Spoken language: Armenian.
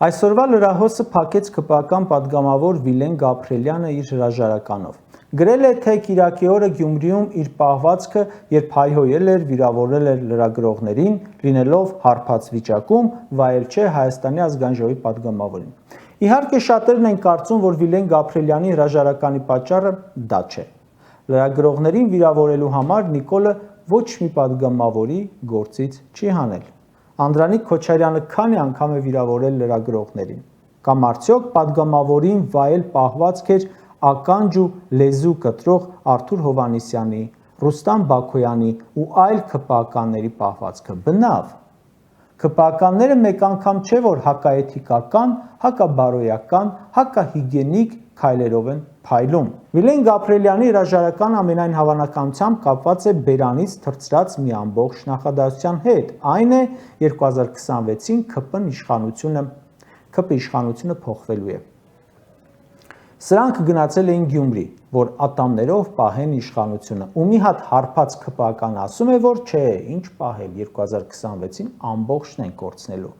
Այսօրվա լրահոսը փակեց ԿՊԱ-կան պատգամավոր Վիլեն Գաբրիելյանը իր հրաժարականով։ Գրել է, թե կիրակի օրը Գյումրիում իր պահվածքը, երբ հայհոյել էր, վիրավորել էր լրագրողներին, լինելով հարբած վիճակում, վայել չէ Հայաստանի ազգային ժողովի պատգամավորին։ Իհարկե շատերն են կարծում, որ Վիլեն Գաբրիելյանի հրաժարականի պատճառը դա չէ։ Լրագրողներին վիրավորելու համար Նիկոլը ոչ մի պատգամավորի գործից չի հանել։ Անդրանիկ Քոչարյանը քանի անգամ է վիրավորել լրագրողներին։ Կամ արդյոք պատգամավորին վայել պահվածք էր ականջ ու լեզու կտրող Արթուր Հովհաննիսյանի, Ռուստամ Բաքոյանի ու այլ ԿՊԱ-կանների պահվածքը։ Բնավ։ ԿՊԱ-կանները մեկ անգամ չէ, որ հակաէթիկական, հակաբարոյական, հակահիգիենիկ քայլերով են փայլում։ Վիլեն Գաբրիելյանի հրաժարականը ամենայն հավանականությամբ կապված է բերանից թռցրած մի ամբողջ նախադասության հետ, այն է 2026-ին ՔՊ իշխանությունը փոխվելու է։ Սրանք գնացել էին Գյումրի, որ ատամներով պահեն իշխանությունը, ու մի հատ հարբած ԿՊԱ-կան ասում է, որ չէ, ինչ պահել, 2026-ին ամբողջն են կորցնելու։